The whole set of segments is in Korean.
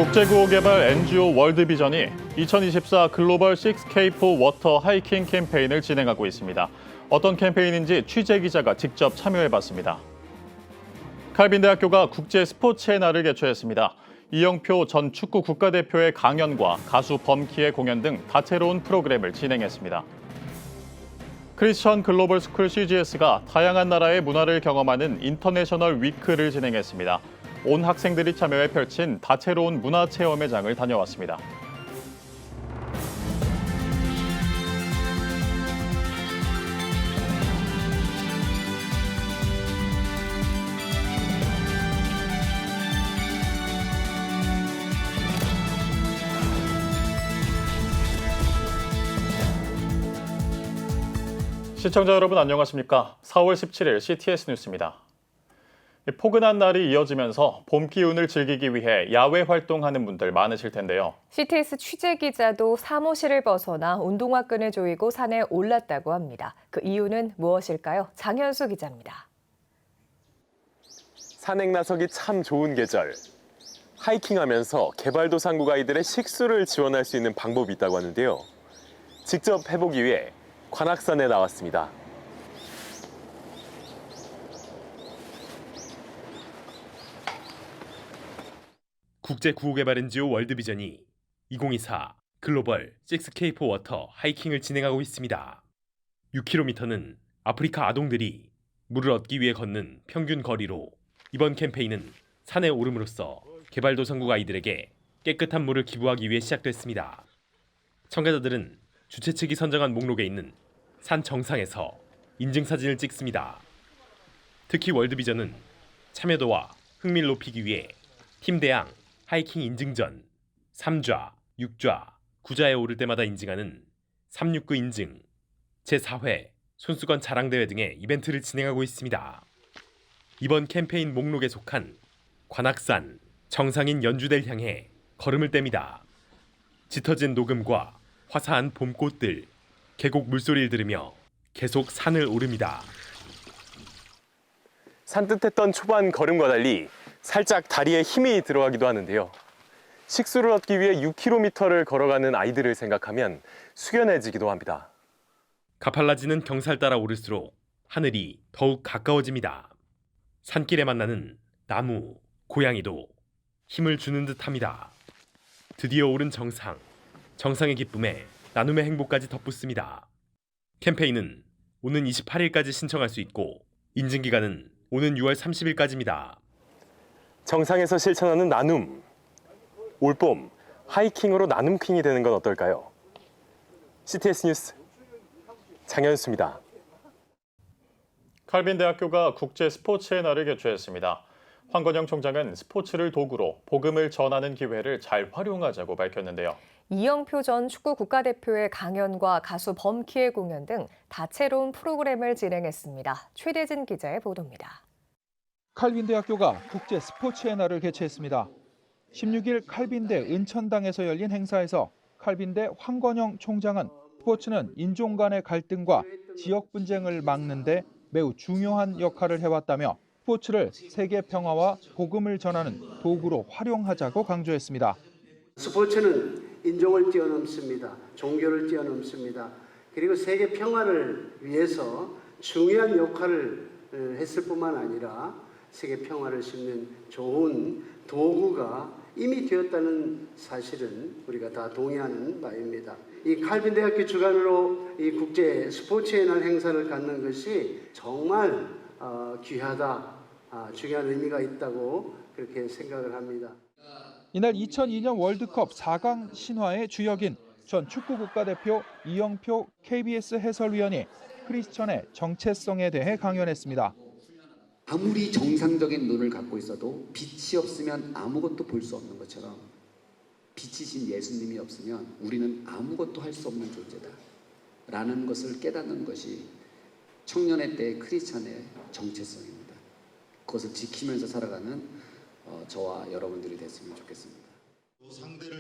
국제구호개발 NGO 월드비전이 2024 글로벌 6K4 워터 하이킹 캠페인을 진행하고 있습니다. 어떤 캠페인인지 취재기자가 직접 참여해봤습니다. 칼빈대학교가 국제 스포츠의 날을 개최했습니다. 이영표 전 축구 국가대표의 강연과 가수 범키의 공연 등 다채로운 프로그램을 진행했습니다. 크리스천 글로벌 스쿨 CGS가 다양한 나라의 문화를 경험하는 인터내셔널 위크를 진행했습니다. 온 학생들이 참여해 펼친 다채로운 문화체험의 장을 다녀왔습니다. 시청자 여러분 안녕하십니까? 4월 17일 CTS 뉴스입니다. 포근한 날이 이어지면서 봄 기운을 즐기기 위해 야외 활동하는 분들 많으실 텐데요. CTS 취재 기자도 사무실을 벗어나 운동화 끈을 조이고 산에 올랐다고 합니다. 그 이유는 무엇일까요? 장현수 기자입니다. 산행 나서기 참 좋은 계절. 하이킹하면서 개발도상국 아이들의 식수를 지원할 수 있는 방법이 있다고 하는데요. 직접 해보기 위해 관악산에 나왔습니다. 국제구호개발 NGO 월드비전이 2024 글로벌 6K4 워터 하이킹을 진행하고 있습니다. 6km는 아프리카 아동들이 물을 얻기 위해 걷는 평균 거리로 이번 캠페인은 산에 오름으로써 개발도상국 아이들에게 깨끗한 물을 기부하기 위해 시작됐습니다. 참가자들은 주최 측이 선정한 목록에 있는 산 정상에서 인증사진을 찍습니다. 특히 월드비전은 참여도와 흥미를 높이기 위해 팀대항 하이킹 인증전, 3좌, 6좌, 9좌에 오를 때마다 인증하는 369 인증, 제4회 손수건 자랑대회 등의 이벤트를 진행하고 있습니다. 이번 캠페인 목록에 속한 관악산, 정상인 연주대를 향해 걸음을 뗍니다. 짙어진 녹음과 화사한 봄꽃들, 계곡 물소리를 들으며 계속 산을 오릅니다. 산뜻했던 초반 걸음과 달리 살짝 다리에 힘이 들어가기도 하는데요. 식수를 얻기 위해 6km를 걸어가는 아이들을 생각하면 숙연해지기도 합니다. 가팔라지는 경사를 따라 오를수록 하늘이 더욱 가까워집니다. 산길에 만나는 나무, 고양이도 힘을 주는 듯합니다. 드디어 오른 정상, 정상의 기쁨에 나눔의 행복까지 덧붙습니다. 캠페인은 오는 28일까지 신청할 수 있고 인증기간은 오는 6월 30일까지입니다. 정상에서 실천하는 나눔. 올봄 하이킹으로 나눔킹이 되는 건 어떨까요? CTS 뉴스 장현수입니다. 칼빈대학교가 국제 스포츠의 날을 개최했습니다. 황건영 총장은 스포츠를 도구로 복음을 전하는 기회를 잘 활용하자고 밝혔는데요. 이영표 전 축구 국가대표의 강연과 가수 범키의 공연 등 다채로운 프로그램을 진행했습니다. 최대진 기자의 보도입니다. 칼빈대학교가 국제 스포츠의 날을 개최했습니다. 16일 칼빈대 은천당에서 열린 행사에서 칼빈대 황건영 총장은 스포츠는 인종 간의 갈등과 지역 분쟁을 막는 데 매우 중요한 역할을 해왔다며 스포츠를 세계 평화와 복음을 전하는 도구로 활용하자고 강조했습니다. 스포츠는 인종을 뛰어넘습니다. 종교를 뛰어넘습니다. 그리고 세계 평화를 위해서 중요한 역할을 했을 뿐만 아니라 세계 평화를 심는 좋은 도구가 이미 되었다는 사실은 우리가 다 동의하는 바입니다. 이 칼빈대학교 주관으로 이 국제 스포츠의 날 행사를 갖는 것이 정말 귀하다, 중요한 의미가 있다고 그렇게 생각을 합니다. 이날 2002년 월드컵 4강 신화의 주역인 전 축구 국가대표 이영표 KBS 해설위원이 크리스천의 정체성에 대해 강연했습니다. 아무리 정상적인 눈을 갖고 있어도 빛이 없으면 아무것도 볼 수 없는 것처럼 빛이신 예수님이 없으면 우리는 아무것도 할 수 없는 존재다 라는 것을 깨닫는 것이 청년의 때의 크리스천의 정체성입니다. 그것을 지키면서 살아가는 저와 여러분들이 됐으면 좋겠습니다.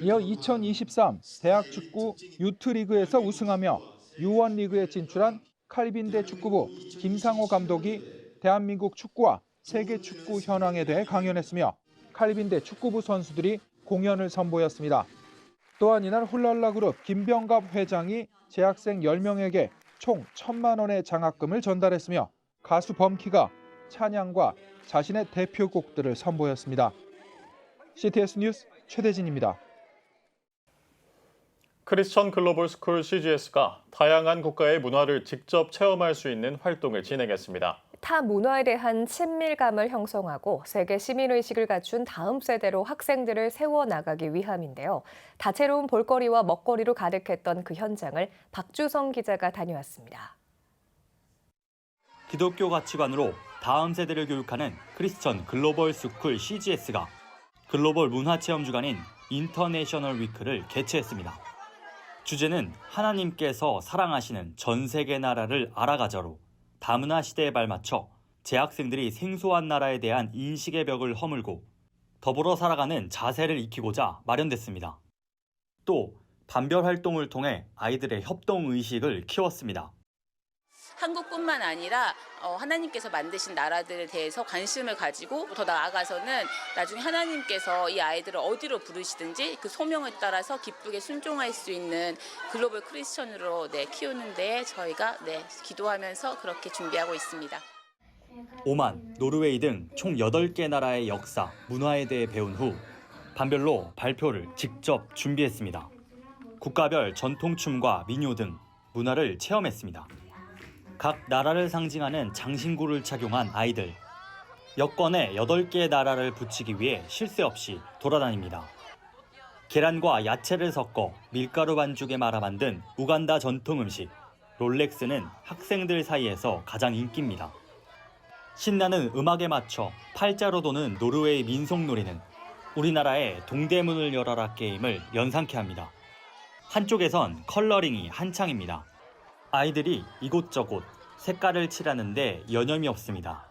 이어 2023 대학 축구 유트리그에서 우승하며 U1 리그에 진출한 칼빈대 축구부 김상호 감독이 대한민국 축구와 세계 축구 현황에 대해 강연했으며 칼빈대 축구부 선수들이 공연을 선보였습니다. 또한 이날 훌랄라 그룹 김병갑 회장이 재학생 10명에게 총 1,000만 원의 장학금을 전달했으며 가수 범키가 찬양과 자신의 대표곡들을 선보였습니다. CTS 뉴스 최대진입니다. 크리스천 글로벌 스쿨 CGS가 다양한 국가의 문화를 직접 체험할 수 있는 활동을 진행했습니다. 타 문화에 대한 친밀감을 형성하고 세계 시민의식을 갖춘 다음 세대로 학생들을 세워나가기 위함인데요. 다채로운 볼거리와 먹거리로 가득했던 그 현장을 박주성 기자가 다녀왔습니다. 기독교 가치관으로 다음 세대를 교육하는 크리스천 글로벌 스쿨 CGS가 글로벌 문화체험 주간인 인터내셔널 위크를 개최했습니다. 주제는 하나님께서 사랑하시는 전 세계 나라를 알아가자로 다문화 시대에 발맞춰 재학생들이 생소한 나라에 대한 인식의 벽을 허물고 더불어 살아가는 자세를 익히고자 마련됐습니다. 또 반별 활동을 통해 아이들의 협동 의식을 키웠습니다. 한국뿐만 아니라 하나님께서 만드신 나라들에 대해서 관심을 가지고 더 나아가서는 나중에 하나님께서 이 아이들을 어디로 부르시든지 그 소명에 따라서 기쁘게 순종할 수 있는 글로벌 크리스천으로 키우는 데 저희가 기도하면서 그렇게 준비하고 있습니다. 오만, 노르웨이 등 총 8개 나라의 역사, 문화에 대해 배운 후 반별로 발표를 직접 준비했습니다. 국가별 전통춤과 민요 등 문화를 체험했습니다. 각 나라를 상징하는 장신구를 착용한 아이들. 여권에 8개의 나라를 붙이기 위해 쉴 새 없이 돌아다닙니다. 계란과 야채를 섞어 밀가루 반죽에 말아 만든 우간다 전통 음식, 롤렉스는 학생들 사이에서 가장 인기입니다. 신나는 음악에 맞춰 팔자로 도는 노르웨이 민속놀이는 우리나라의 동대문을 열어라 게임을 연상케 합니다. 한쪽에선 컬러링이 한창입니다. 아이들이 이곳저곳 색깔을 칠하는데 여념이 없습니다.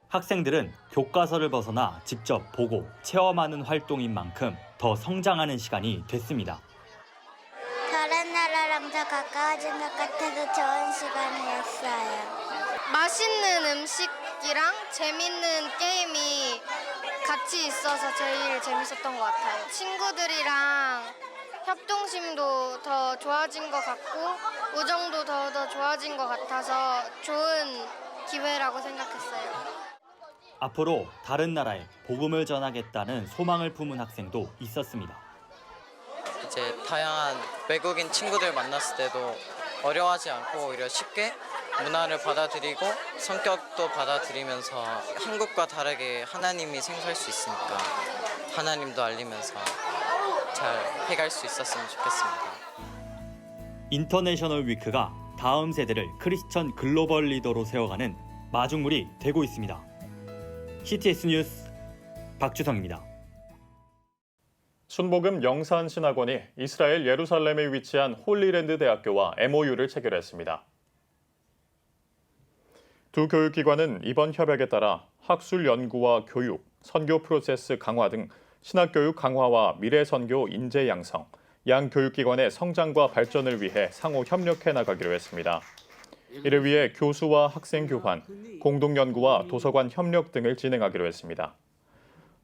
학생들은 교과서를 벗어나 직접 보고 체험하는 활동인 만큼 더 성장하는 시간이 됐습니다. 다른 나라랑 더 가까워진 것 같아서 좋은 시간이었어요. 맛있는 음식이랑 재밌는 게임이 같이 있어서 제일 재밌었던 것 같아요. 친구들이랑 협동심도 더 좋아진 것 같고 우정도 더 좋아진 것 같아서 좋은 기회라고 생각했어요. 앞으로 다른 나라에 복음을 전하겠다는 소망을 품은 학생도 있었습니다. 이제 다양한 외국인 친구들 만났을 때도 어려워하지 않고 오히려 쉽게 문화를 받아들이고 성격도 받아들이면서 한국과 다르게 하나님이 생소할 수 있으니까 하나님도 알리면서 잘 해갈 수 있었으면 좋겠습니다. 인터내셔널 위크가 다음 세대를 크리스천 글로벌 리더로 세워가는 마중물이 되고 있습니다. CTS 뉴스 박주성입니다. 순복음 영산신학원이 이스라엘 예루살렘에 위치한 홀리랜드 대학교와 MOU를 체결했습니다. 두 교육기관은 이번 협약에 따라 학술 연구와 교육, 선교 프로세스 강화 등 신학교육 강화와 미래선교 인재 양성, 양 교육기관의 성장과 발전을 위해 상호 협력해 나가기로 했습니다. 이를 위해 교수와 학생 교환, 공동연구와 도서관 협력 등을 진행하기로 했습니다.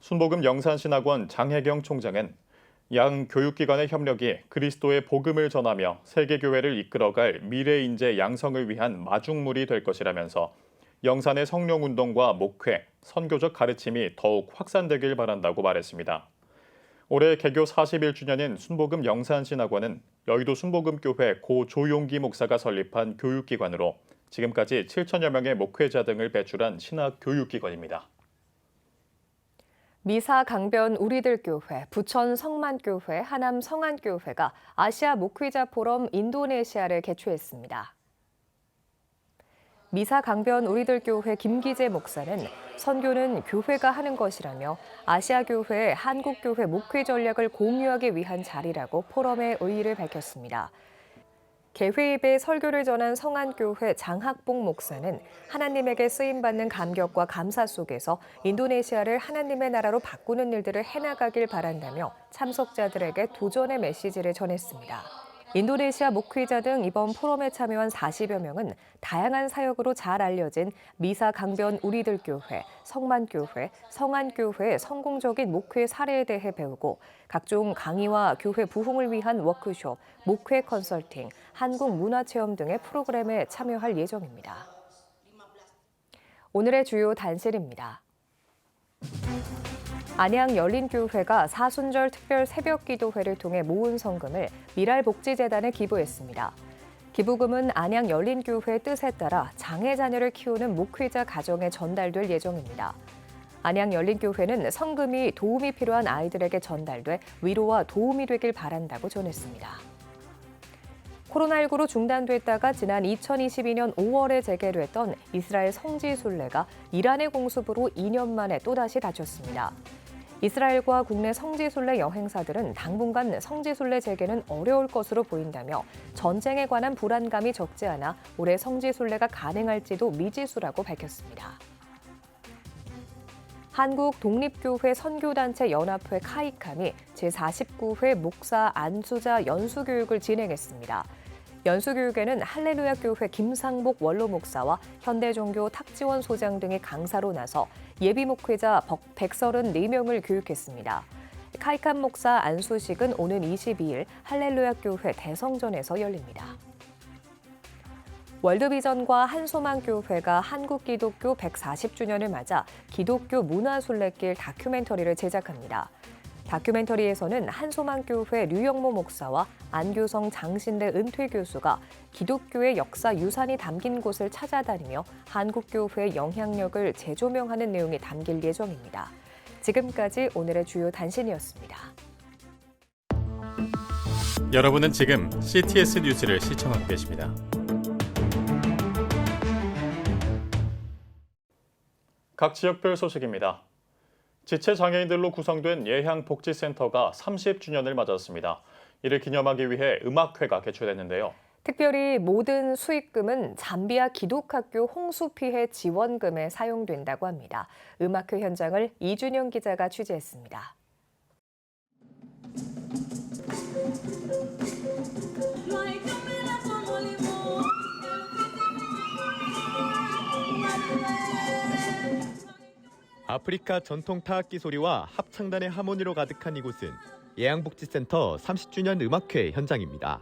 순복음 영산신학원 장혜경 총장은 양 교육기관의 협력이 그리스도의 복음을 전하며 세계교회를 이끌어갈 미래 인재 양성을 위한 마중물이 될 것이라면서 영산의 성령운동과 목회, 선교적 가르침이 더욱 확산되길 바란다고 말했습니다. 올해 개교 41주년인 순복음 영산신학원은 여의도 순복음교회 고 조용기 목사가 설립한 교육기관으로 지금까지 7천여 명의 목회자 등을 배출한 신학교육기관입니다. 미사 강변 우리들 교회, 부천 성만교회, 하남 성안교회가 아시아 목회자 포럼 인도네시아를 개최했습니다. 미사 강변 우리들 교회 김기재 목사는 선교는 교회가 하는 것이라며 아시아 교회, 한국 교회 목회 전략을 공유하기 위한 자리라고 포럼의 의의를 밝혔습니다. 개회입에 설교를 전한 성안교회 장학봉 목사는 하나님에게 쓰임받는 감격과 감사 속에서 인도네시아를 하나님의 나라로 바꾸는 일들을 해나가길 바란다며 참석자들에게 도전의 메시지를 전했습니다. 인도네시아 목회자 등 이번 포럼에 참여한 40여 명은 다양한 사역으로 잘 알려진 미사 강변 우리들 교회, 성만교회, 성안교회의 성공적인 목회 사례에 대해 배우고 각종 강의와 교회 부흥을 위한 워크숍, 목회 컨설팅, 한국 문화체험 등의 프로그램에 참여할 예정입니다. 오늘의 주요 단실입니다. 안양 열린교회가 사순절 특별 새벽 기도회를 통해 모은 성금을 미랄복지재단에 기부했습니다. 기부금은 안양 열린교회의 뜻에 따라 장애 자녀를 키우는 목회자 가정에 전달될 예정입니다. 안양 열린교회는 성금이 도움이 필요한 아이들에게 전달돼 위로와 도움이 되길 바란다고 전했습니다. 코로나19로 중단됐다가 지난 2022년 5월에 재개됐던 이스라엘 성지순례가 이란의 공습으로 2년 만에 또다시 닫혔습니다. 이스라엘과 국내 성지순례 여행사들은 당분간 성지순례 재개는 어려울 것으로 보인다며 전쟁에 관한 불안감이 적지 않아 올해 성지순례가 가능할지도 미지수라고 밝혔습니다. 한국 독립교회 선교단체 연합회 카이캄이 제49회 목사 안수자 연수교육을 진행했습니다. 연수교육에는 할렐루야 교회 김상복 원로 목사와 현대종교 탁지원 소장 등이 강사로 나서 예비 목회자 134명을 교육했습니다. 카이캄 목사 안수식은 오는 22일 할렐루야 교회 대성전에서 열립니다. 월드비전과 한소망교회가 한국기독교 140주년을 맞아 기독교 문화순례길 다큐멘터리를 제작합니다. 다큐멘터리에서는 한소망교회 류영모 목사와 안교성 장신대 은퇴 교수가 기독교의 역사 유산이 담긴 곳을 찾아다니며 한국교회의 영향력을 재조명하는 내용이 담길 예정입니다. 지금까지 오늘의 주요 단신이었습니다. 여러분은 지금 CTS 뉴스를 시청하고 계십니다. 각 지역별 소식입니다. 지체장애인들로 구성된 예향복지센터가 30주년을 맞았습니다. 이를 기념하기 위해 음악회가 개최됐는데요. 특별히 모든 수익금은 잠비아 기독학교 홍수 피해 지원금에 사용된다고 합니다. 음악회 현장을 이준영 기자가 취재했습니다. 아프리카 전통 타악기 소리와 합창단의 하모니로 가득한 이곳은 예양복지센터 30주년 음악회 현장입니다.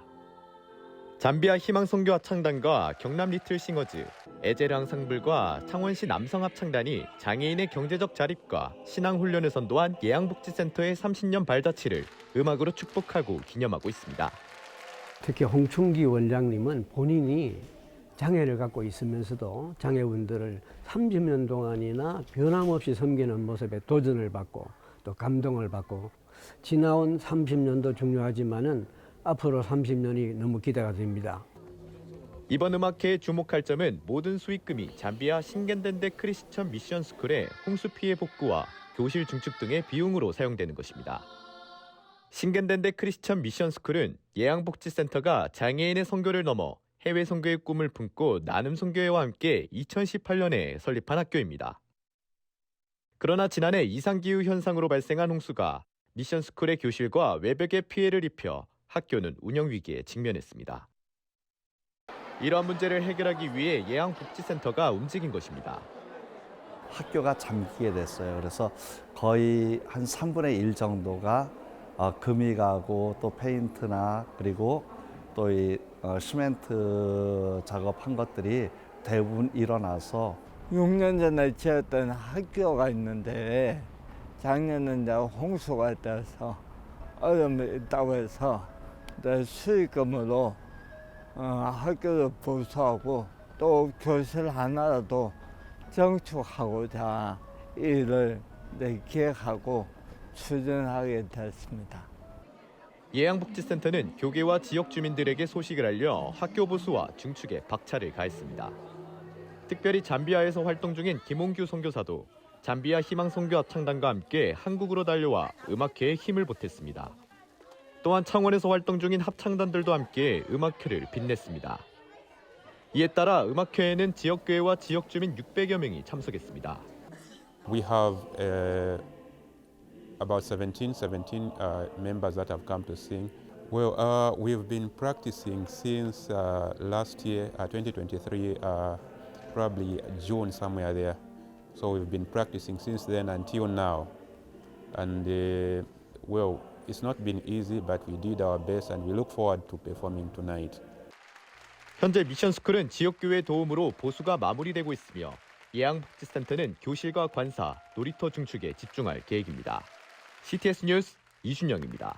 잠비아 희망선교 합창단과 경남 리틀싱어즈, 에제르 앙상블과 창원시 남성합창단이 장애인의 경제적 자립과 신앙훈련을 선도한 예양복지센터의 30년 발자취를 음악으로 축복하고 기념하고 있습니다. 특히 홍충기 원장님은 본인이 장애를 갖고 있으면서도 장애분들을 30년 동안이나 변함없이 섬기는 모습에 도전을 받고 또 감동을 받고 지나온 30년도 중요하지만은 앞으로 30년이 너무 기대가 됩니다. 이번 음악회에 주목할 점은 모든 수익금이 잠비아 신겐덴데 크리스천 미션 스쿨의 홍수 피해 복구와 교실 증축 등의 비용으로 사용되는 것입니다. 신겐덴데 크리스천 미션 스쿨은 예양복지센터가 장애인의 선교를 넘어 해외 선교의 꿈을 품고 나눔 선교회와 함께 2018년에 설립한 학교입니다. 그러나 지난해 이상기후 현상으로 발생한 홍수가 미션 스쿨의 교실과 외벽에 피해를 입혀 학교는 운영 위기에 직면했습니다. 이러한 문제를 해결하기 위해 예양복지센터가 움직인 것입니다. 학교가 잠기게 됐어요. 그래서 거의 한 3분의 1 정도가 금이 가고 또 페인트나 그리고 또 이 시멘트 작업한 것들이 대부분 일어나서 6년 전에 지었던 학교가 있는데 작년은 이제 홍수가 돼서 어려움이 있다고 해서 수익금으로 학교를 보수하고 또 교실 하나라도 정축하고자 일을 기획하고 추진하게 됐습니다. 예양복지센터는 교계와 지역 주민들에게 소식을 알려 학교 보수와 증축에 박차를 가했습니다. 특별히 잠비아에서 활동 중인 김홍규 선교사도 잠비아 희망 선교 합창단과 함께 한국으로 달려와 음악회에 힘을 보탰습니다. 또한 창원에서 활동 중인 합창단들도 함께 음악회를 빛냈습니다. 이에 따라 음악회에는 지역교회와 지역 주민 600여 명이 참석했습니다. We have about 17 members that have come to sing Well, we've been practicing since last year, 2023, probably June somewhere there. So we've been practicing since then until now. And well, it's not been easy, but we did our best and we look forward to performing tonight. 현재 미션스쿨은 지역교회 도움으로 보수가 마무리되고 있으며 예양복지센터는 교실과 관사, 놀이터 중축에 집중할 계획입니다. CTS 뉴스 이준영입니다.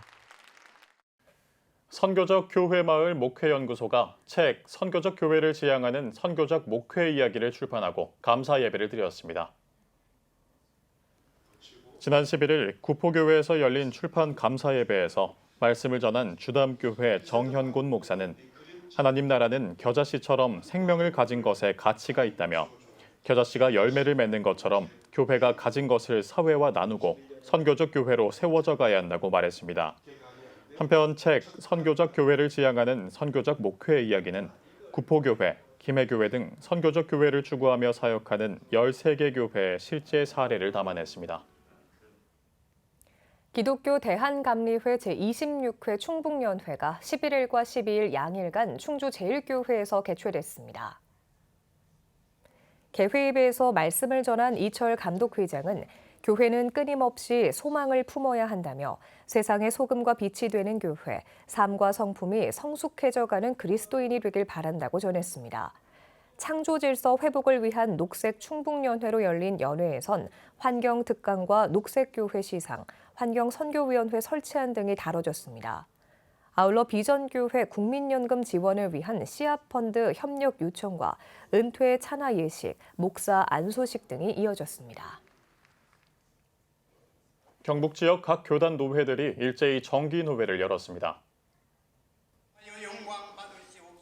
선교적 교회 마을 목회연구소가 책 선교적 교회를 지향하는 선교적 목회 이야기를 출판하고 감사 예배를 드렸습니다. 지난 11일 구포교회에서 열린 출판 감사 예배에서 말씀을 전한 주담교회 정현곤 목사는 하나님 나라는 겨자씨처럼 생명을 가진 것에 가치가 있다며 겨자씨가 열매를 맺는 것처럼 교회가 가진 것을 사회와 나누고 선교적 교회로 세워져 가야 한다고 말했습니다. 한편 책 선교적 교회를 지향하는 선교적 목회 이야기는 구포교회, 김해교회 등 선교적 교회를 추구하며 사역하는 13개 교회의 실제 사례를 담아냈습니다. 기독교 대한감리회 제26회 충북연회가 11일과 12일 양일간 충주 제일교회에서 개최됐습니다. 개회입에서 말씀을 전한 이철 감독회장은 교회는 끊임없이 소망을 품어야 한다며 세상의 소금과 빛이 되는 교회, 삶과 성품이 성숙해져가는 그리스도인이 되길 바란다고 전했습니다. 창조 질서 회복을 위한 녹색 충북연회로 열린 연회에선 환경 특강과 녹색교회 시상, 환경선교위원회 설치안 등이 다뤄졌습니다. 아울러 비전교회 국민연금 지원을 위한 씨앗펀드 협력 요청과 은퇴 찬화 예식, 목사 안소식 등이 이어졌습니다. 경북 지역 각 교단 노회들이 일제히 정기노회를 열었습니다.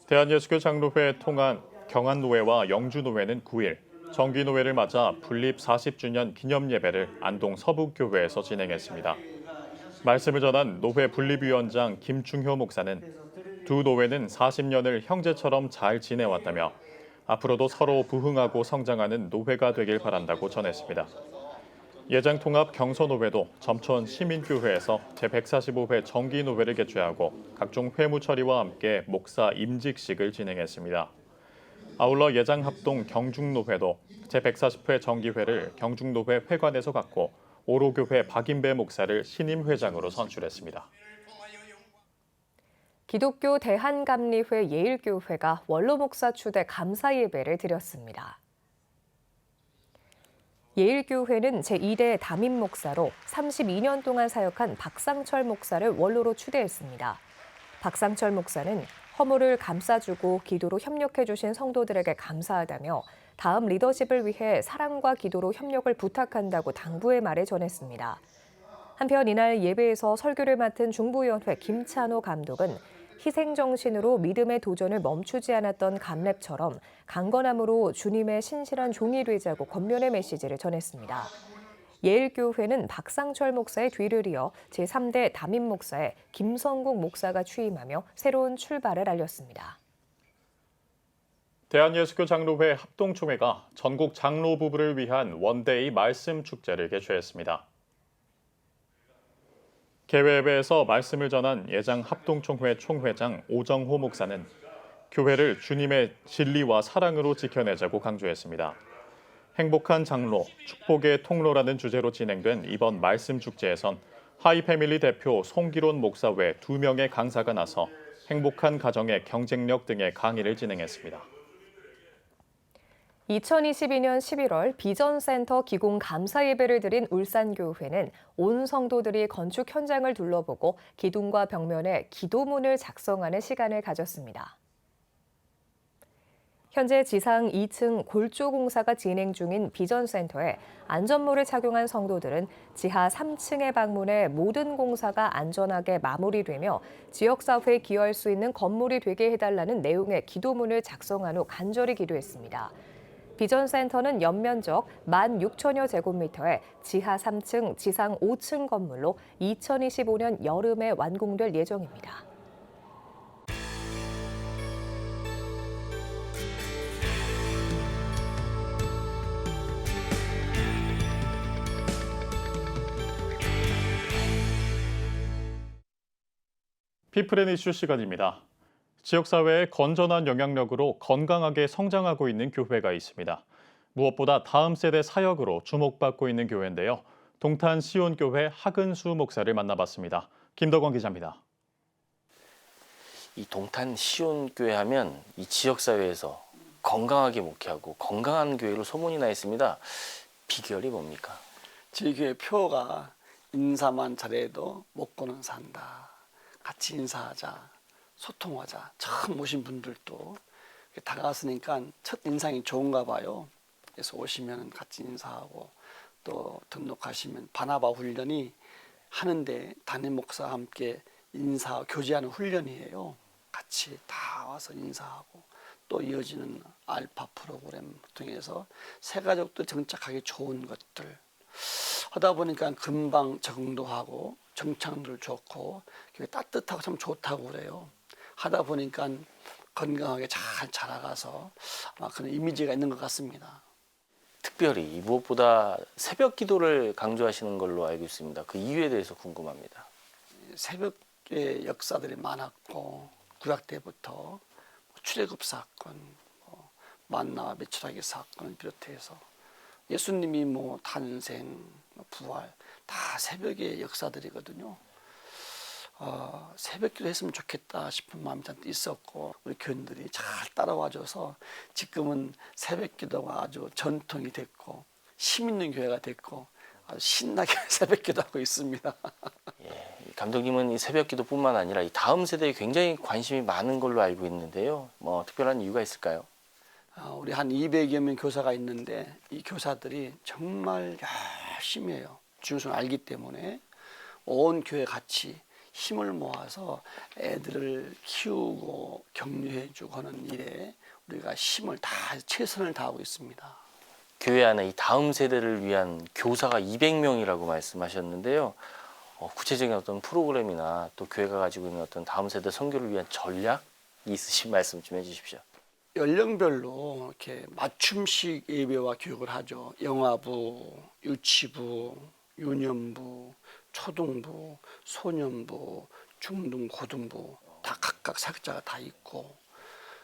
대한예수교 장로회 통한 경안노회와 영주노회는 9일 정기노회를 맞아 분립 40주년 기념예배를 안동 서북교회에서 진행했습니다. 말씀을 전한 노회 분립위원장 김충효 목사는 두 노회는 40년을 형제처럼 잘 지내왔다며 앞으로도 서로 부흥하고 성장하는 노회가 되길 바란다고 전했습니다. 예장통합 경서노회도 점천 시민교회에서 제145회 정기노회를 개최하고 각종 회무 처리와 함께 목사 임직식을 진행했습니다. 아울러 예장합동 경중노회도 제140회 정기회를 경중노회 회관에서 갖고 오로교회 박인배 목사를 신임 회장으로 선출했습니다. 기독교 대한감리회 예일교회가 원로 목사 추대 감사 예배를 드렸습니다. 예일교회는 제2대 담임 목사로 32년 동안 사역한 박상철 목사를 원로로 추대했습니다. 박상철 목사는 허물을 감싸주고 기도로 협력해 주신 성도들에게 감사하다며 다음 리더십을 위해 사랑과 기도로 협력을 부탁한다고 당부의 말을 전했습니다. 한편 이날 예배에서 설교를 맡은 중부연회 김찬호 감독은 희생정신으로 믿음의 도전을 멈추지 않았던 감랩처럼 강건함으로 주님의 신실한 종이 되자고 권면의 메시지를 전했습니다. 예일교회는 박상철 목사의 뒤를 이어 제3대 담임 목사에 김성국 목사가 취임하며 새로운 출발을 알렸습니다. 대한예수교 장로회 합동총회가 전국 장로 부부를 위한 원데이 말씀 축제를 개최했습니다. 개회에서 말씀을 전한 예장 합동총회 총회장 오정호 목사는 교회를 주님의 진리와 사랑으로 지켜내자고 강조했습니다. 행복한 장로, 축복의 통로라는 주제로 진행된 이번 말씀 축제에선 하이패밀리 대표 송기론 목사 외 2명의 강사가 나서 행복한 가정의 경쟁력 등의 강의를 진행했습니다. 2022년 11월 비전센터 기공 감사 예배를 드린 울산교회는 온 성도들이 건축 현장을 둘러보고 기둥과 벽면에 기도문을 작성하는 시간을 가졌습니다. 현재 지상 2층 골조 공사가 진행 중인 비전센터에 안전모를 착용한 성도들은 지하 3층에 방문해 모든 공사가 안전하게 마무리되며 지역사회에 기여할 수 있는 건물이 되게 해달라는 내용의 기도문을 작성한 후 간절히 기도했습니다. 비전센터는 연면적 16,000여 제곱미터의 지하 3층, 지상 5층 건물로 2025년 여름에 완공될 예정입니다. 피플앤 이슈 시간입니다. 지역사회의 건전한 영향력으로 건강하게 성장하고 있는 교회가 있습니다. 무엇보다 다음 세대 사역으로 주목받고 있는 교회인데요. 동탄 시온교회 하근수 목사를 만나봤습니다. 김덕원 기자입니다. 이 동탄 시온교회 하면 이 지역사회에서 건강하게 목회하고 건강한 교회로 소문이 나 있습니다. 비결이 뭡니까? 저희 교회 표가 인사만 잘해도 먹고는 산다. 같이 인사하자, 소통하자. 처음 오신 분들도 다가왔으니까 첫 인상이 좋은가 봐요. 그래서 오시면 같이 인사하고 또 등록하시면 바나바 훈련이 하는데 담임 목사와 함께 인사 교제하는 훈련이에요. 같이 다 와서 인사하고 또 이어지는 알파 프로그램 통해서 새 가족도 정착하기 좋은 것들 하다 보니까 금방 적응도 하고 정착률 좋고 따뜻하고 참 좋다고 그래요. 하다 보니까 건강하게 잘 자라가서 아마 그런 이미지가 있는 것 같습니다. 특별히 무엇보다 새벽 기도를 강조하시는 걸로 알고 있습니다. 그 이유에 대해서 궁금합니다. 새벽에 역사들이 많았고 구약 때부터 출애굽 사건, 만나와 메추라기 사건을 비롯해서 예수님이 탄생, 부활 다 새벽의 역사들이거든요. 새벽기도 했으면 좋겠다 싶은 마음이 잔뜩 있었고 우리 교인들이 잘 따라와줘서 지금은 새벽기도가 아주 전통이 됐고 힘 있는 교회가 됐고 아주 신나게 새벽기도하고 있습니다. 예, 감독님은 이 새벽기도뿐만 아니라 이 다음 세대에 굉장히 관심이 많은 걸로 알고 있는데요. 특별한 이유가 있을까요? 우리 한 200여 명 교사가 있는데 이 교사들이 정말 열심히 해요. 중요성을 알기 때문에 온 교회 같이 힘을 모아서 애들을 키우고 격려해주고 하는 일에 우리가 힘을 다 최선을 다하고 있습니다. 교회 안에 이 다음 세대를 위한 교사가 200명이라고 말씀하셨는데요. 구체적인 어떤 프로그램이나 또 교회가 가지고 있는 어떤 다음 세대 선교를 위한 전략이 있으신 말씀 좀 해주십시오. 연령별로 이렇게 맞춤식 예배와 교육을 하죠. 영아부, 유치부, 유년부, 초등부, 소년부, 중등, 고등부 다 각각 사역자가 다 있고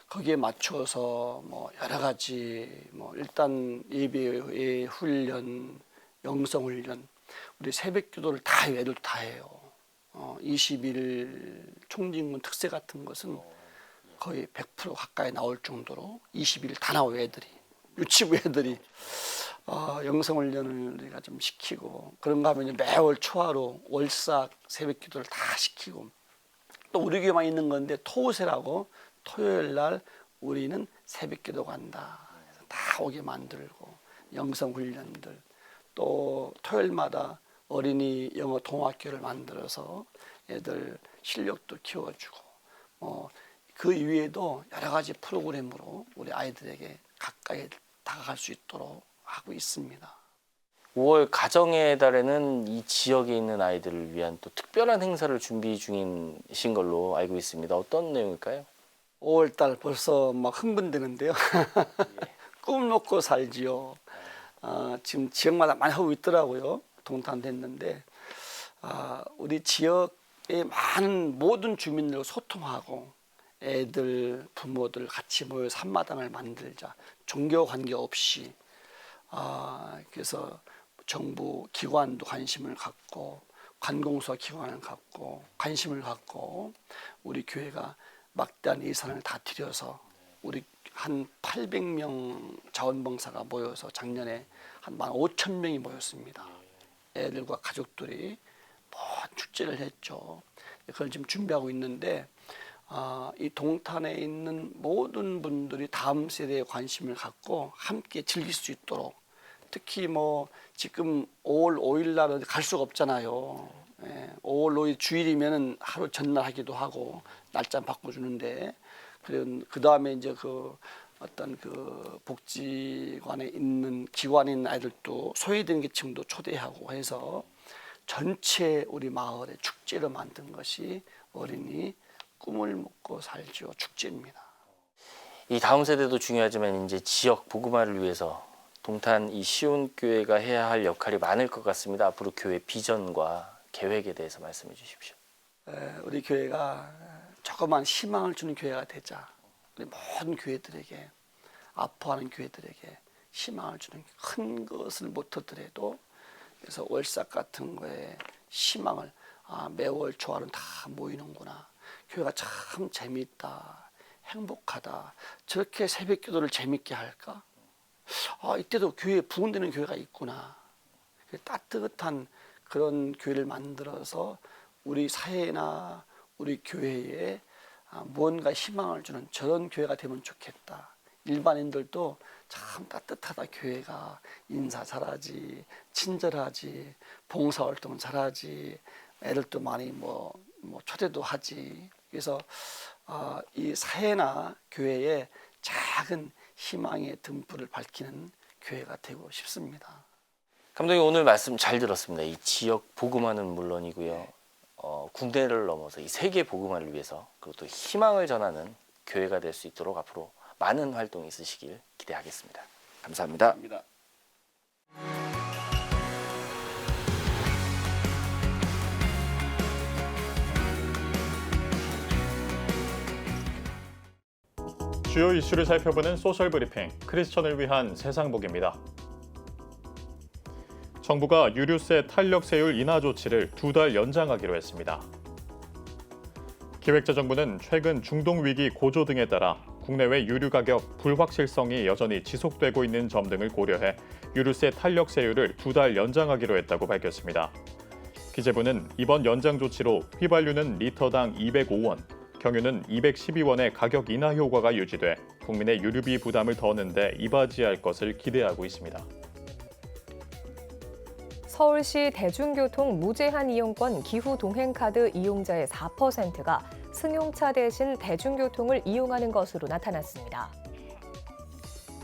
거기에 맞춰서 여러 가지 일단 예배의 훈련, 영성 훈련, 우리 새벽 기도를 다 애들 다 해요. 20일 총진군 특세 같은 것은 거의 100% 가까이 나올 정도로 20일 다 나와요 애들이. 유치부 애들이 영성훈련을 우리가 좀 시키고 그런가 하면 이제 매월 초하루 월삭 새벽 기도를 다 시키고 또 우리 교회만 있는 건데 토우세라고 토요일 날 우리는 새벽 기도 간다. 그래서 다 오게 만들고 영성훈련들 또 토요일마다 어린이 영어 동학교를 만들어서 애들 실력도 키워주고 그 이외에도 여러 가지 프로그램으로 우리 아이들에게 가까이 다가갈 수 있도록 하고 있습니다. 5월 가정의 달에는 이 지역에 있는 아이들을 위한 또 특별한 행사를 준비 중이신 걸로 알고 있습니다. 어떤 내용일까요? 5월 달 벌써 막 흥분되는데요. 꿈 놓고 살지요. 지금 지역마다 많이 하고 있더라고요. 동탄됐는데 우리 지역의 많은 모든 주민들과 소통하고 애들, 부모들 같이 모여서 한마당을 만들자. 종교 관계없이 그래서 정부 기관도 관심을 갖고 관공서 기관을 갖고 관심을 갖고 우리 교회가 막대한 예산을 다 들여서 우리 한 800명 자원봉사가 모여서 작년에 한 15,000명이 모였습니다. 애들과 가족들이 축제를 했죠. 그걸 지금 준비하고 있는데 이 동탄에 있는 모든 분들이 다음 세대에 관심을 갖고 함께 즐길 수 있도록 특히 지금 5월 5일 날은 갈 수가 없잖아요. 5월 5일 주일이면은 하루 전날 하기도 하고 날짜 바꿔주는데 그 다음에 이제 어떤 복지관에 있는 기관에 있는 아이들도 소외된 계층도 초대하고 해서 전체 우리 마을의 축제로 만든 것이 어린이 꿈을 먹고 살죠 축제입니다. 이 다음 세대도 중요하지만 이제 지역 복음화를 위해서 동탄 이 시온교회가 해야 할 역할이 많을 것 같습니다. 앞으로 교회 비전과 계획에 대해서 말씀해 주십시오. 우리 교회가 조그만 희망을 주는 교회가 되자. 우리 모든 교회들에게, 아파하는 교회들에게 희망을 주는 큰 것을 못하더라도 그래서 월삭 같은 거에 희망을 매월 조화는 다 모이는구나. 교회가 참 재미있다. 행복하다. 저렇게 새벽 기도를 재밌게 할까? 이때도 교회에 부흥되는 교회가 있구나. 따뜻한 그런 교회를 만들어서 우리 사회나 우리 교회에 무언가 희망을 주는 저런 교회가 되면 좋겠다. 일반인들도 참 따뜻하다. 교회가 인사 잘하지, 친절하지, 봉사활동 잘하지, 애들도 많이 초대도 하지. 그래서 이 사회나 교회에 작은 희망의 등불을 밝히는 교회가 되고 싶습니다. 감독님 오늘 말씀 잘 들었습니다. 이 지역 복음화는 물론이고요. 국내를 넘어서 이 세계 복음화를 위해서 그리고 또 희망을 전하는 교회가 될 수 있도록 앞으로 많은 활동이 있으시길 기대하겠습니다. 감사합니다. 주요 이슈를 살펴보는 소셜 브리핑, 크리스천을 위한 세상복입니다. 정부가 유류세 탄력세율 인하 조치를 2달 연장하기로 했습니다. 기획재정부는 최근 중동 위기 고조 등에 따라 국내외 유류 가격 불확실성이 여전히 지속되고 있는 점 등을 고려해 유류세 탄력세율을 2달 연장하기로 했다고 밝혔습니다. 기재부는 이번 연장 조치로 휘발유는 리터당 205원, 경유는 212원의 가격 인하 효과가 유지돼 국민의 유류비 부담을 더는 데 이바지할 것을 기대하고 있습니다. 서울시 대중교통 무제한 이용권 기후 동행카드 이용자의 4%가 승용차 대신 대중교통을 이용하는 것으로 나타났습니다.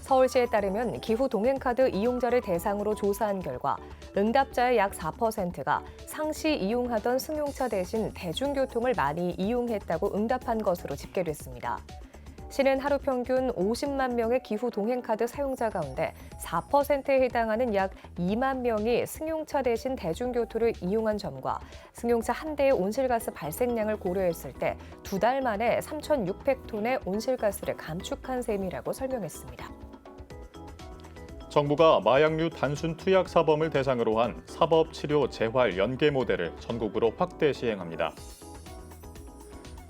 서울시에 따르면 기후 동행카드 이용자를 대상으로 조사한 결과 응답자의 약 4%가 상시 이용하던 승용차 대신 대중교통을 많이 이용했다고 응답한 것으로 집계됐습니다. 시는 하루 평균 50만 명의 기후 동행카드 사용자 가운데 4%에 해당하는 약 2만 명이 승용차 대신 대중교통을 이용한 점과 승용차 한 대의 온실가스 발생량을 고려했을 때 2달 만에 3,600톤의 온실가스를 감축한 셈이라고 설명했습니다. 정부가 마약류 단순 투약 사범을 대상으로 한 사법치료 재활 연계 모델을 전국으로 확대 시행합니다.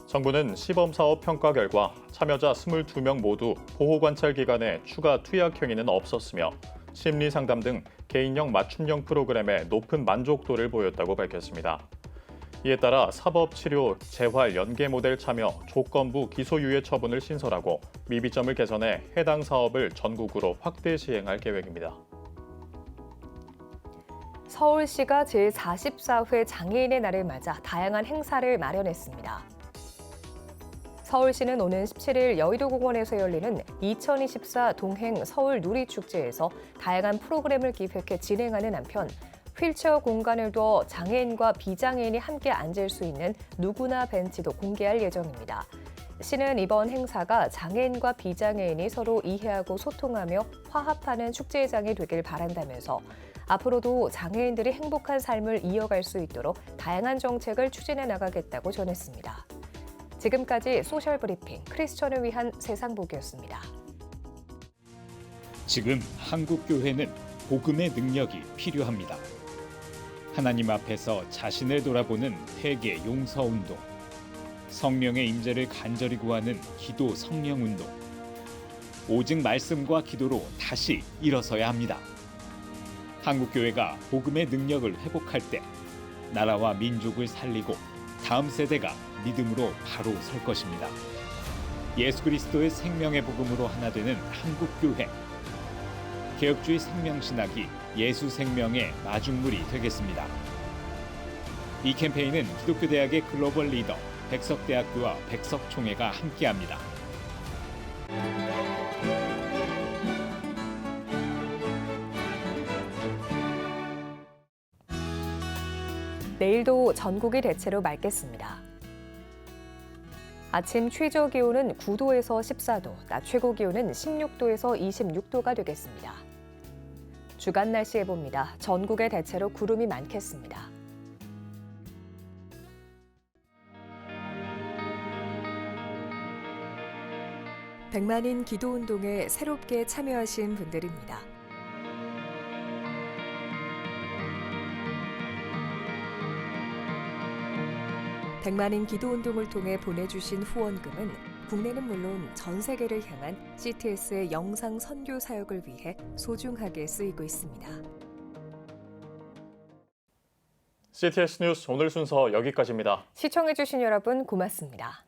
정부는 시범사업 평가 결과 참여자 22명 모두 보호관찰 기간에 추가 투약 행위는 없었으며 심리상담 등 개인형 맞춤형 프로그램에 높은 만족도를 보였다고 밝혔습니다. 이에 따라 사법치료 재활 연계 모델 참여 조건부 기소유예 처분을 신설하고 미비점을 개선해 해당 사업을 전국으로 확대 시행할 계획입니다. 서울시가 제44회 장애인의 날을 맞아 다양한 행사를 마련했습니다. 서울시는 오는 17일 여의도공원에서 열리는 2024 동행 서울 누리축제에서 다양한 프로그램을 기획해 진행하는 한편 휠체어 공간을 두어 장애인과 비장애인이 함께 앉을 수 있는 누구나 벤치도 공개할 예정입니다. 시는 이번 행사가 장애인과 비장애인이 서로 이해하고 소통하며 화합하는 축제장이 되길 바란다면서 앞으로도 장애인들이 행복한 삶을 이어갈 수 있도록 다양한 정책을 추진해 나가겠다고 전했습니다. 지금까지 소셜 브리핑 크리스천을 위한 세상복이었습니다. 지금 한국 교회는 복음의 능력이 필요합니다. 하나님 앞에서 자신을 돌아보는 회개 용서 운동, 성령의 임재를 간절히 구하는 기도 성령 운동, 오직 말씀과 기도로 다시 일어서야 합니다. 한국 교회가 복음의 능력을 회복할 때 나라와 민족을 살리고 다음 세대가 믿음으로 바로 설 것입니다. 예수 그리스도의 생명의 복음으로 하나 되는 한국 교회. 개혁주의 생명신학이 예수 생명의 마중물이 되겠습니다. 이 캠페인은 기독교대학의 글로벌 리더 백석대학교와 백석총회가 함께합니다. 내일도 전국이 대체로 맑겠습니다. 아침 최저 기온은 9도에서 14도, 낮 최고 기온은 16도에서 26도가 되겠습니다. 주간 날씨 예보입니다. 전국에 대체로 구름이 많겠습니다. 백만인 기도운동에 새롭게 참여하신 분들입니다. 백만인 기도운동을 통해 보내주신 후원금은 국내는 물론 전 세계를 향한 CTS의 영상 선교 사역을 위해 소중하게 쓰이고 있습니다. CTS 뉴스 오늘 순서 여기까지입니다. 시청해주신 여러분 고맙습니다.